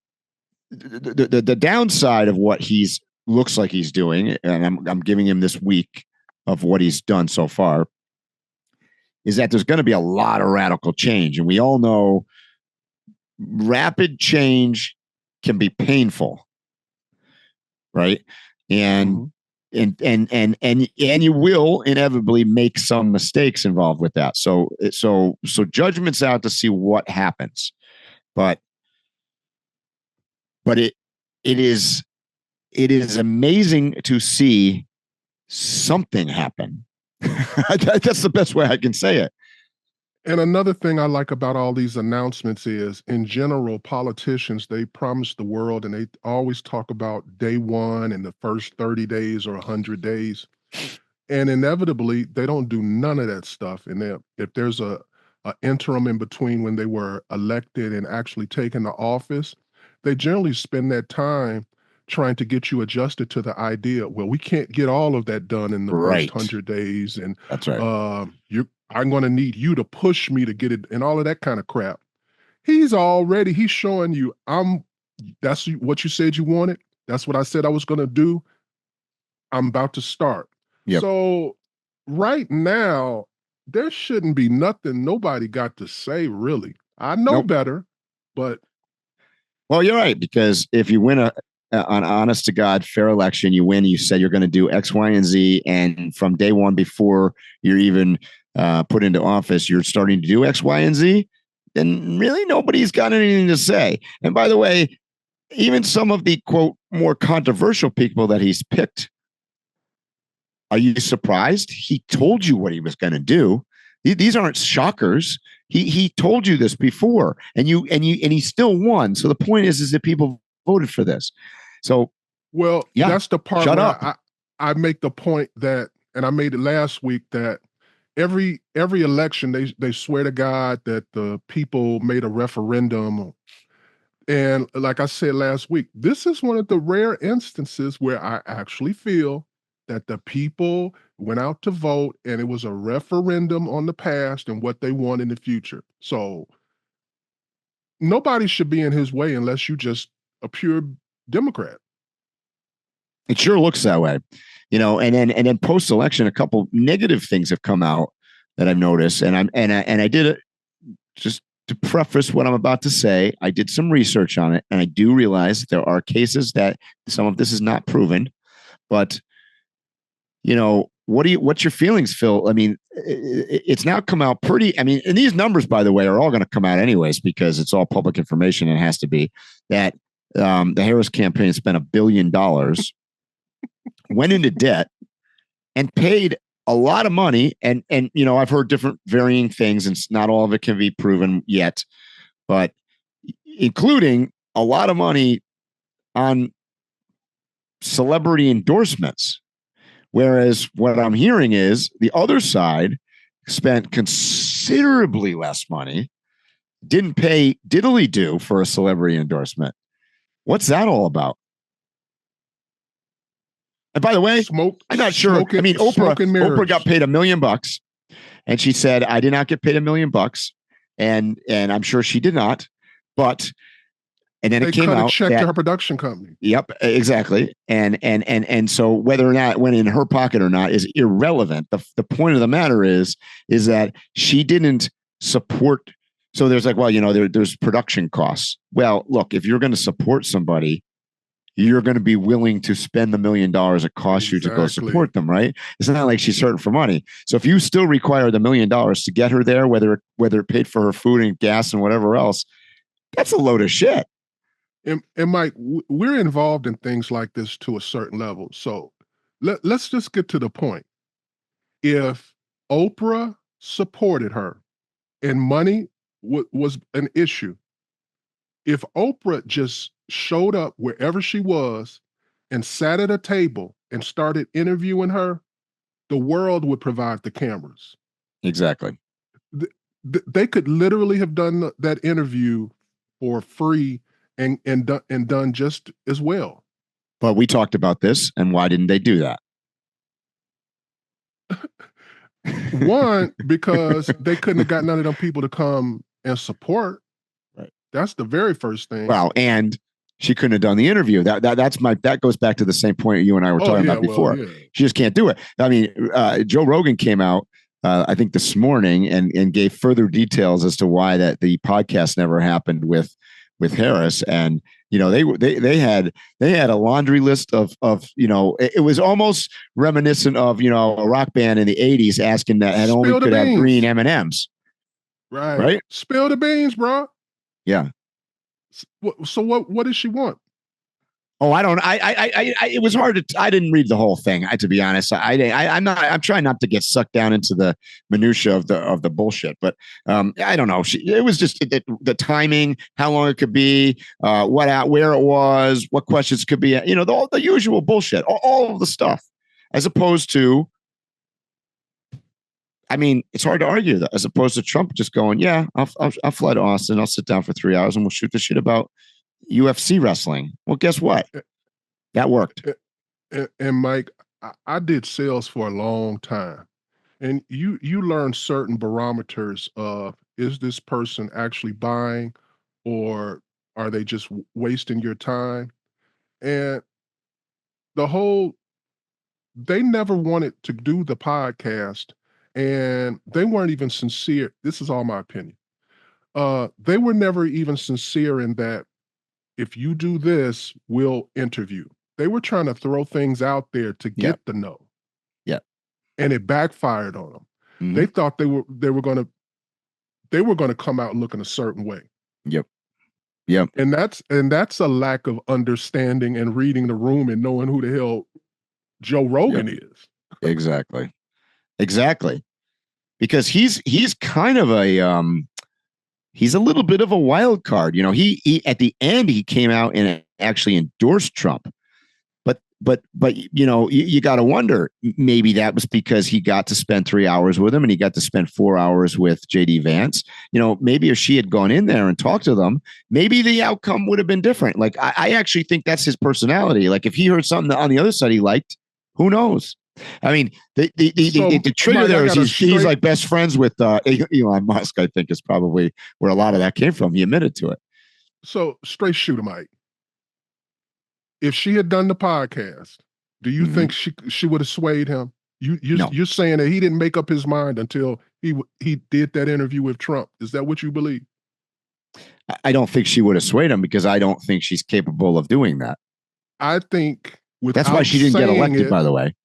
the downside of what he's looks like he's doing, and I'm giving him this week of what he's done so far, is that there's going to be a lot of radical change. And we all know rapid change can be painful, right? And you will inevitably make some mistakes involved with that. So judgment's out to see what happens. But it is amazing to see something happen. That's the best way I can say it. And another thing I like about all these announcements is, in general, politicians, they promise the world and they always talk about day one and the first 30 days or 100 days. And inevitably, they don't do none of that stuff. And if there's a interim in between when they were elected and actually taken the office, they generally spend that time trying to get you adjusted to the idea, well, we can't get all of that done in the first 100 days. And that's right. I'm going to need you to push me to get it and all of that kind of crap. He's showing you, that's what you said you wanted. That's what I said I was going to do. I'm about to start. Yep. So right now, there shouldn't be nothing nobody got to say, really. I know better, but. Well, you're right, because if you win an honest to God fair election, you win, you said you're going to do X, Y, and Z. And from day one, before you're even put into office, you're starting to do X, Y, and Z, then really nobody's got anything to say. And by the way, even some of the, quote, more controversial people that he's picked, are you surprised? He told you what he was going to do. These aren't shockers. He told you this before, and he still won. So the point is that people voted for this. So, well, that's the part where I make the point that, and I made it last week, that every election they swear to God that the people made a referendum. And like I said last week, this is one of the rare instances where I actually feel that the people went out to vote and it was a referendum on the past and what they want in the future. So nobody should be in his way unless you just a pure Democrat. It sure looks that way, and then post-election, a couple negative things have come out that I've noticed. And I did it just to preface what I'm about to say. I did some research on it, and I do realize there are cases that some of this is not proven, but what's your feelings, Phil? I mean, it's now come out pretty, and these numbers, by the way, are all going to come out anyways, because it's all public information and has to be, that the Harris campaign spent $1 billion, went into debt, and paid a lot of money. And I've heard different varying things, and not all of it can be proven yet, but including a lot of money on celebrity endorsements. Whereas what I'm hearing is the other side spent considerably less money, didn't pay diddly do for a celebrity endorsement. What's that all about? And by the way, I'm not sure. I mean, Oprah got paid $1 million, and she said, "I did not get paid $1 million," and I'm sure she did not. But and then it came out check to her production company. Yep, exactly. And so whether or not it went in her pocket or not is irrelevant. The point of the matter is that she didn't support. So there's like, well, there's production costs. Well, look, if you're going to support somebody, you're going to be willing to spend $1 million it costs you to go support them, right? It's not like she's hurting for money. So if you still require the $1 million to get her there, whether it paid for her food and gas and whatever else, that's a load of shit. And Mike, we're involved in things like this to a certain level. So let's just get to the point. If Oprah supported her and money was an issue, if Oprah just showed up wherever she was and sat at a table and started interviewing her, the world would provide the cameras. Exactly. They could literally have done that interview for free and done just as well. But we talked about this, and why didn't they do that? One, because they couldn't have got none of them people to come and support. Right. That's the very first thing. Well, and she couldn't have done the interview. That goes back to the same point you and I were talking about before. Well, yeah. She just can't do it. I mean, Joe Rogan came out, I think this morning, and gave further details as to why that the podcast never happened with Harris. And they had a laundry list of it was almost reminiscent of a rock band in the 80s asking that had only could have green M&Ms. Right. Spill the beans, bro. Yeah. So what does she want? Oh, I don't. It was hard to. I didn't read the whole thing. To be honest, I'm trying not to get sucked down into the minutia of the bullshit. But I don't know. It was just the timing, how long it could be, where it was, what questions could be. The usual bullshit, all of the stuff, as opposed to. I mean, it's hard to argue that, as opposed to Trump just going, yeah, I'll fly to Austin, I'll sit down for 3 hours, and we'll shoot the shit about UFC wrestling. Well, guess what? That worked. And Mike, I did sales for a long time, and you learn certain barometers of, is this person actually buying, or are they just wasting your time? And they never wanted to do the podcast, and they weren't even sincere. This is all my opinion. They were never even sincere in that, if you do this, we'll interview. They were trying to throw things out there to get the no. Yeah. And it backfired on them. Mm-hmm. They thought they were going to come out looking a certain way. Yep. Yep. And that's a lack of understanding and reading the room and knowing who the hell Joe Rogan is. Exactly. Because he's kind of he's a little bit of a wild card. He at the end, he came out and actually endorsed Trump. But you got to wonder, maybe that was because he got to spend 3 hours with him and he got to spend 4 hours with JD Vance. Maybe if she had gone in there and talked to them, maybe the outcome would have been different. Like, I actually think that's his personality. Like, if he heard something on the other side he liked, who knows? I mean, the trigger there is he's like best friends with Elon Musk, I think, is probably where a lot of that came from. He admitted to it. So, straight shooter, Mike. If she had done the podcast, do you think she would have swayed him? You're saying that he didn't make up his mind until he did that interview with Trump. Is that what you believe? I don't think she would have swayed him, because I don't think she's capable of doing that. I think that's why she didn't get elected, by the way.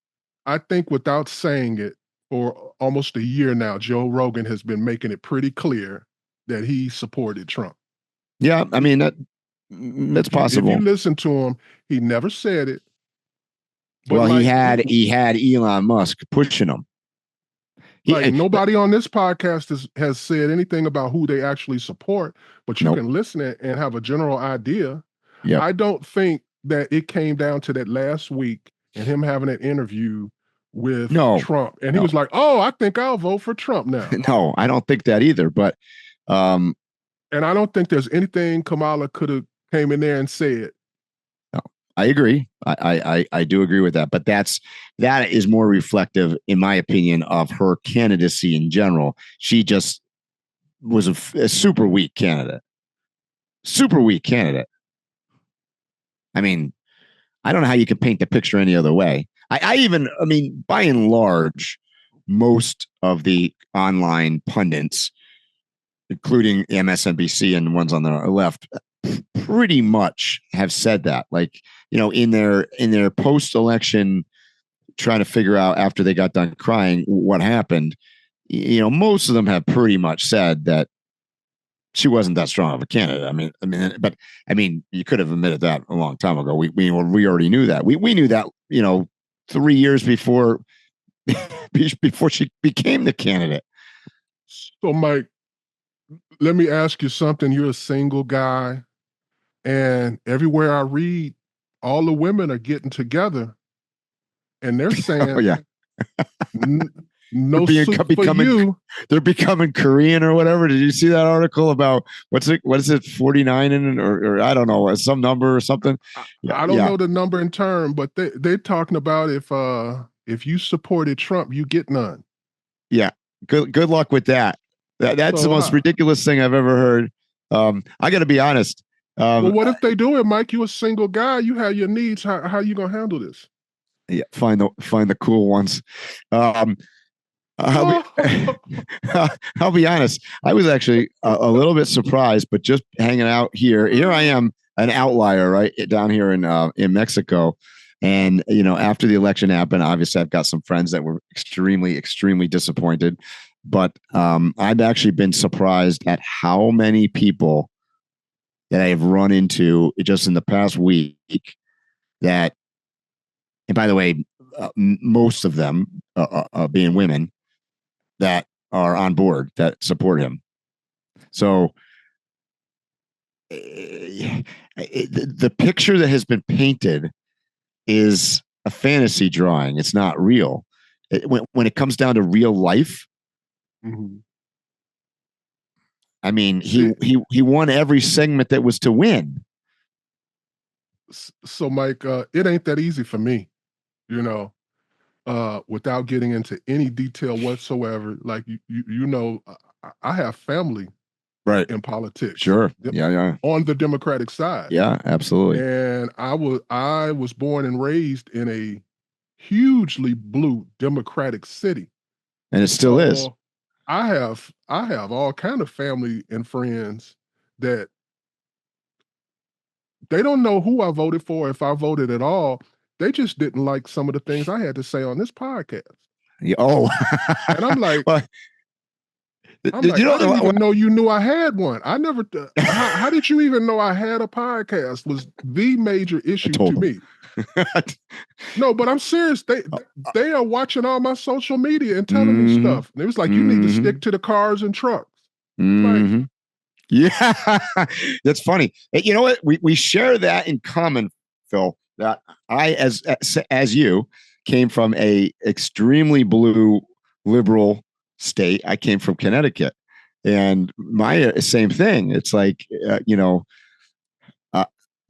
I think without saying it for almost a year now, Joe Rogan has been making it pretty clear that he supported Trump. Yeah, I mean, that's possible. If you listen to him, he never said it. Well, he had Elon Musk pushing him. Like nobody on this podcast has said anything about who they actually support, but you can listen and have a general idea. Yep. I don't think that it came down to that last week and him having an interview with Trump. And he was like, oh, I think I'll vote for Trump now. No, I don't think that either. But and I don't think there's anything Kamala could have came in there and said. No, I agree. I do agree with that. But that is more reflective, in my opinion, of her candidacy in general. She just was a super weak candidate. Super weak candidate. I mean, I don't know how you can paint the picture any other way. I mean, by and large, most of the online pundits, including MSNBC and the ones on the left, pretty much have said that. Like, in their post-election, trying to figure out after they got done crying what happened, most of them have pretty much said that she wasn't that strong of a candidate. But you could have admitted that a long time ago. We already knew that. We knew that, 3 years before she became the candidate. So, Mike, let me ask you something. You're a single guy, and everywhere I read, all the women are getting together, and they're saying, "Oh yeah, no soup for you." They're becoming Korean or whatever. Did you see that article about what is it, 49 or I don't know, some number or something? I don't know the number in term, but they're talking about if you supported Trump, you get none. Yeah, good luck with that. That's the most ridiculous thing I've ever heard. I got to be honest. Well, what if they do it, Mike? You a single guy, you have your needs. How you gonna handle this? Yeah, find the cool ones. I'll be honest. I was actually a little bit surprised, but just hanging out here I am, an outlier, right down here in Mexico. And, after the election happened, obviously I've got some friends that were extremely, extremely disappointed, but I've actually been surprised at how many people that I have run into just in the past week that, and by the way, most of them being women, that are on board, that support him. So the picture that has been painted is a fantasy drawing. It's not real. When it comes down to real life, I mean, he won every segment that was to win. So, Mike, it ain't that easy for me, without getting into any detail whatsoever. Like, I have family in politics. Sure. Yeah. On the Democratic side. Yeah, absolutely. And I was born and raised in a hugely blue Democratic city. And it still is. I have all kind of family and friends that they don't know who I voted for, if I voted at all. They just didn't like some of the things I had to say on this podcast. Oh, and I'm like, well, I didn't even know you knew I had one. I never. How did you even know I had a podcast? Was the major issue to me. No, but I'm serious. They are watching all my social media and telling me stuff. And it was like, you need to stick to the cars and trucks. Like, yeah, that's funny. You know what? We share that in common, Phil. That I, as you, came from a extremely blue liberal state. I came from Connecticut, and my same thing. It's like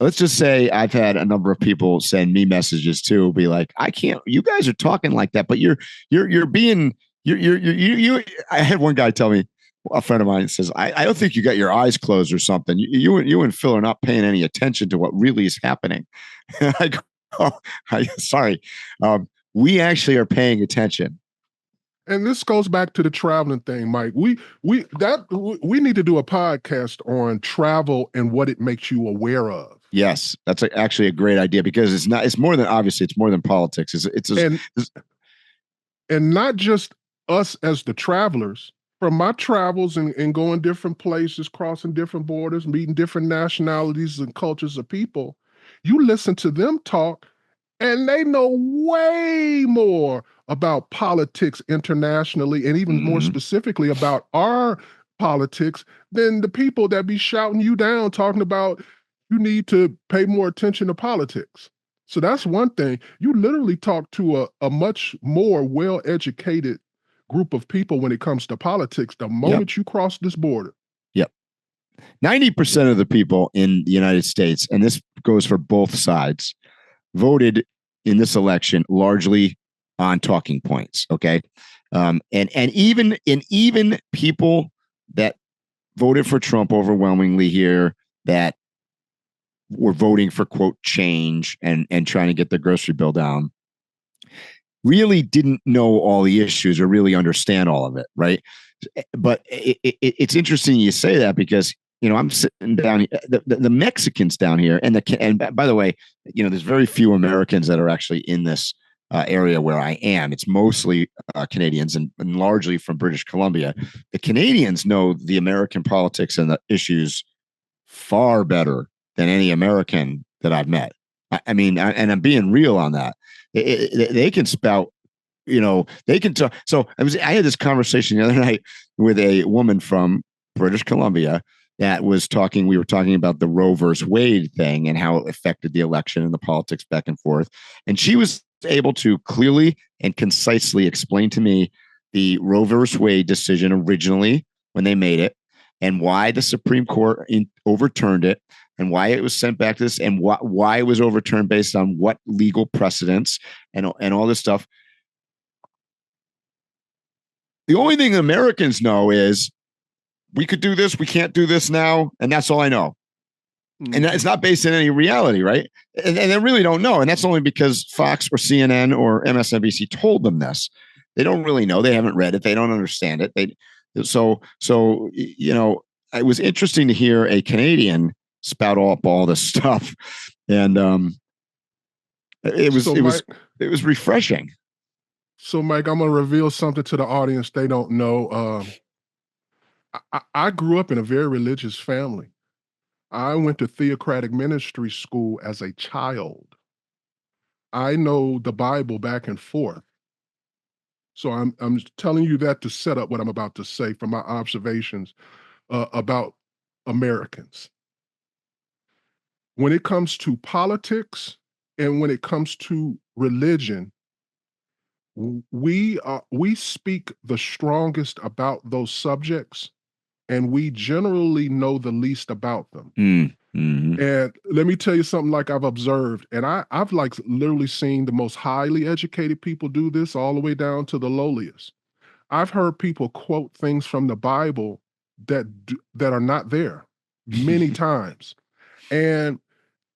let's just say I've had a number of people send me messages too, be like, I can't. You guys are talking like that, but you're being. I had one guy tell me, a friend of mine says, I don't think you got your eyes closed or something. You and Phil are not paying any attention to what really is happening. I go, sorry. We actually are paying attention. And this goes back to the traveling thing, Mike. We need to do a podcast on travel and what it makes you aware of. Yes, that's actually a great idea, because it's more than, obviously it's more than politics. And not just us as the travelers. From my travels and going different places, crossing different borders, meeting different nationalities and cultures of people, you listen to them talk, And they know way more about politics internationally and even more specifically about our politics than the people that be shouting you down talking about you need to pay more attention to politics. So that's one thing. You literally talk to a much more well-educated group of people when it comes to politics the moment you cross this border. 90% of the people in the United States, and this goes for both sides, voted in this election largely on talking points. Okay. And even people that voted for Trump overwhelmingly here that were voting for quote change and trying to get the grocery bill down really didn't know all the issues or really understand all of it. Right. But it's interesting you say that because, I'm sitting down here, the Mexicans down here and by the way, there's very few Americans that are actually in this area where I am. It's mostly Canadians and largely from British Columbia. The Canadians know the American politics and the issues far better than any American that I've met. I mean, and I'm being real on that. They can spout, they can talk. So I had this conversation the other night with a woman from British Columbia that was talking. We were talking about the Rovers Wade thing and how it affected the election and the politics back and forth. And she was able to clearly and concisely explain to me the Rovers Wade decision originally when they made it and why the Supreme Court overturned it and why it was sent back to this and why it was overturned based on what legal precedents and all this stuff. The only thing Americans know is we could do this, we can't do this now, and that's all I know. And it's not based on any reality, right? And they really don't know. And that's only because Fox or CNN or MSNBC told them this. They don't really know. They haven't read it. They don't understand it. So it was interesting to hear a Canadian spout up all this stuff. And it was refreshing. So Mike, I'm going to reveal something to the audience they don't know. I grew up in a very religious family. I went to theocratic ministry school as a child. I know the Bible back and forth. So I'm telling you that to set up what I'm about to say from my observations about Americans. When it comes to politics and when it comes to religion, we speak the strongest about those subjects, and we generally know the least about them. Mm-hmm. And let me tell you something like I've observed, and I've like literally seen the most highly educated people do this all the way down to the lowliest. I've heard people quote things from the Bible that are not there many times. And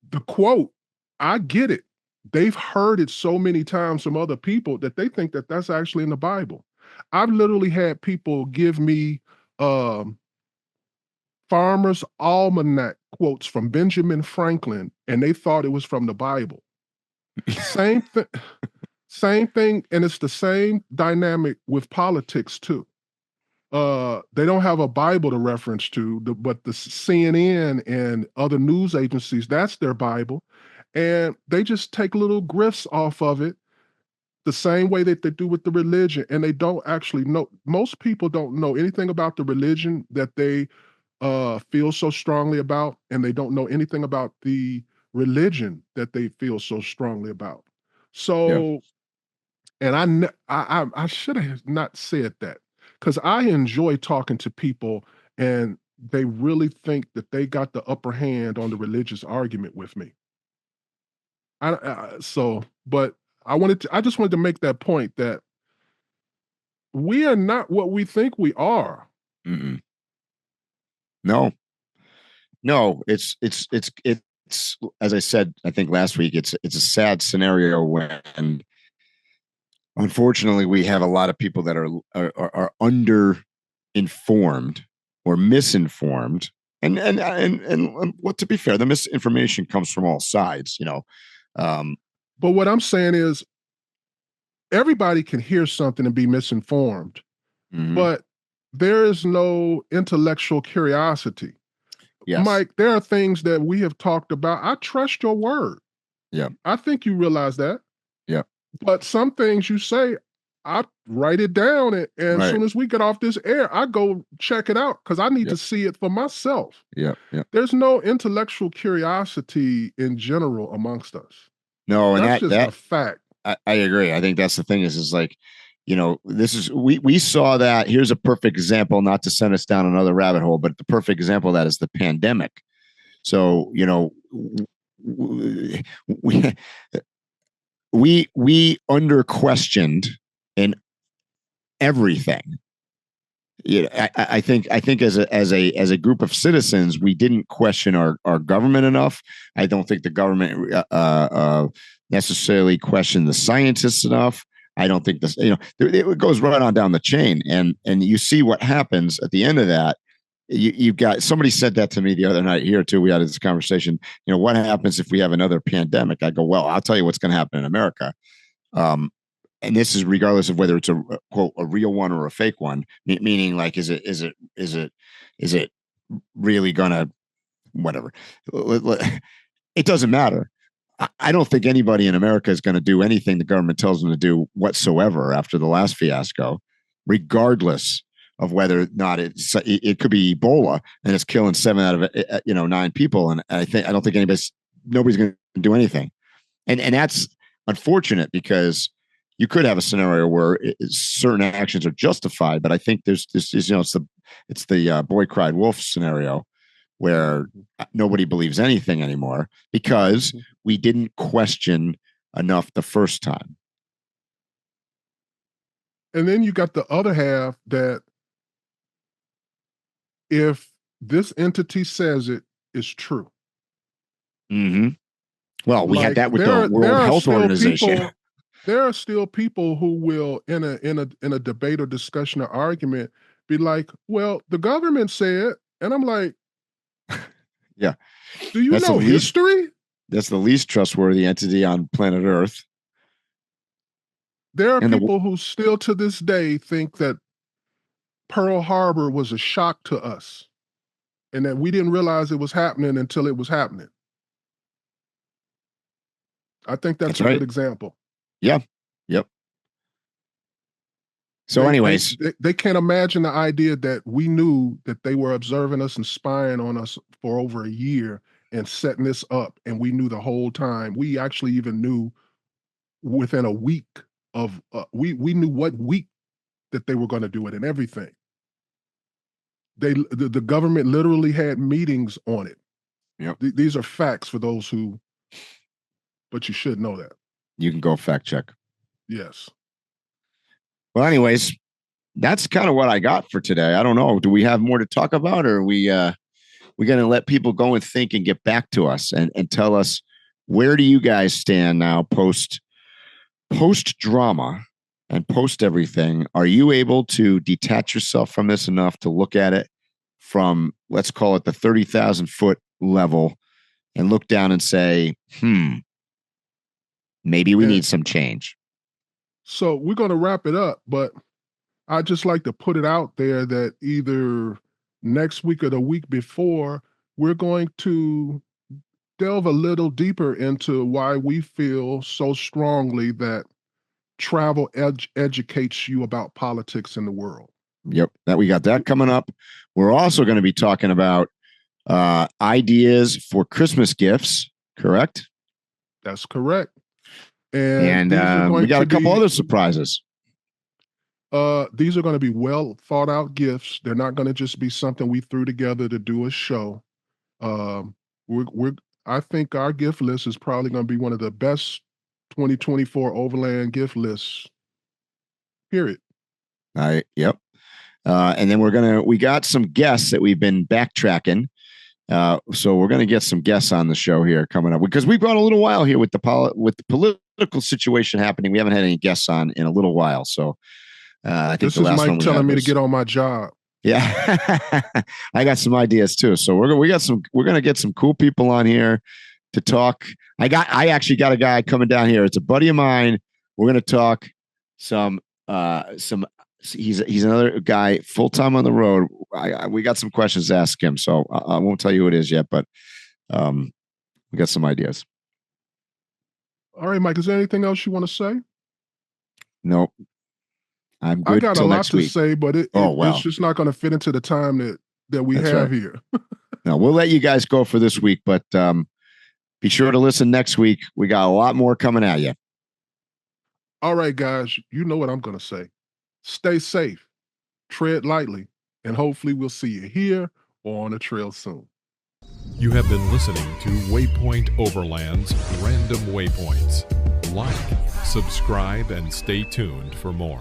the quote, I get it. They've heard it so many times from other people that they think that that's actually in the Bible. I've literally had people give me Farmer's Almanac quotes from Benjamin Franklin, and they thought it was from the Bible. Same thing, and it's the same dynamic with politics too. They don't have a Bible to reference to, but the CNN and other news agencies, that's their Bible. And they just take little grifts off of it the same way that they do with the religion. And they don't actually know, most people don't know anything about the religion that they feel so strongly about, and they don't know anything about the religion that they feel so strongly about. So, and I should have not said that, because I enjoy talking to people and they really think that they got the upper hand on the religious argument with me. But I just wanted to make that point that we are not what we think we are. Mm-mm. No, it's as I said, I think last week, it's a sad scenario when unfortunately we have a lot of people that are under informed or misinformed. And what, to be fair, the misinformation comes from all sides, But what I'm saying is everybody can hear something and be misinformed, but there is no intellectual curiosity. Yes. Mike, there are things that we have talked about. I trust your word. Yeah. I think you realize that. Yeah. But some things you say, I write it down, and as soon as we get off this air, I go check it out because I need to see it for myself. Yeah. Yeah. There's no intellectual curiosity in general amongst us. No, and that's just a fact. I agree. I think that's the thing is like, this is we saw that. Here's a perfect example, not to send us down another rabbit hole, but the perfect example of that is the pandemic. So, we under questioned in everything. I think as a group of citizens, we didn't question our government enough. I don't think the government necessarily questioned the scientists enough. I don't think this, it goes right on down the chain, and you see what happens at the end of that. You've got, somebody said that to me the other night here too. We had this conversation. What happens if we have another pandemic? I go, well, I'll tell you what's going to happen in America. And this is regardless of whether it's a quote a real one or a fake one. Meaning, like, is it really gonna whatever? It doesn't matter. I don't think anybody in America is going to do anything the government tells them to do whatsoever after the last fiasco, regardless of whether or not it could be Ebola and it's killing 7 out of 9 people. And I don't think nobody's going to do anything. And that's unfortunate because you could have a scenario where certain actions are justified, but I think there's this, it's the boy cried wolf scenario where nobody believes anything anymore because we didn't question enough the first time. And then you got the other half that if this entity says it is true. Mm-hmm. Well, we had that with the World Health Organization. There are still people who will, in a debate or discussion or argument, be like, "Well, the government said," and I'm like, "Yeah, do you know history?" That's the least trustworthy entity on planet Earth. There are people who still to this day think that Pearl Harbor was a shock to us, and that we didn't realize it was happening until it was happening. I think that's a good example. Yeah. Yep. So anyways, they can't imagine the idea that we knew that they were observing us and spying on us for over a year and setting this up. And we knew the whole time. We actually even knew within a week of, we knew what week that they were going to do it and everything. The government literally had meetings on it. Yep. These are facts for those who, but you should know that. You can go fact check. Yes. Well, anyways, that's kind of what I got for today. I don't know. Do we have more to talk about, or are we going to let people go and think and get back to us and tell us where do you guys stand now post drama and post everything? Are you able to detach yourself from this enough to look at it from, let's call it the 30,000 foot level and look down and say, maybe we need some change? So we're going to wrap it up, but I'd just like to put it out there that either next week or the week before, we're going to delve a little deeper into why we feel so strongly that travel educates you about politics in the world. Yep, that we got that coming up. We're also going to be talking about ideas for Christmas gifts, correct? That's correct. And we got a couple other surprises. These are going to be well thought out gifts. They're not going to just be something we threw together to do a show. I think our gift list is probably going to be one of the best 2024 Overland gift lists. Period. Yep. And then we got some guests that we've been backtracking. So we're going to get some guests on the show here coming up because we've gone a little while here with the political situation happening. We haven't had any guests on in a little while. So I think this is Mike telling me to get on my job. Yeah, I got some ideas too. So we're going to get some cool people on here to talk. I actually got a guy coming down here. It's a buddy of mine. We're going to talk some. He's another guy full time on the road. We got some questions to ask him, so I won't tell you who it is yet, but we got some ideas. All right, Mike, is there anything else you want to say? Nope. I'm good. I got a lot next to week. say, but it's just not going to fit into the time that we have here. No, we'll let you guys go for this week, but be sure to listen next week. We got a lot more coming at you. All right, guys, you know what I'm going to say. Stay safe, tread lightly, and hopefully we'll see you here or on the trail soon. You have been listening to Waypoint Overland's Random Waypoints. Like, subscribe, and stay tuned for more.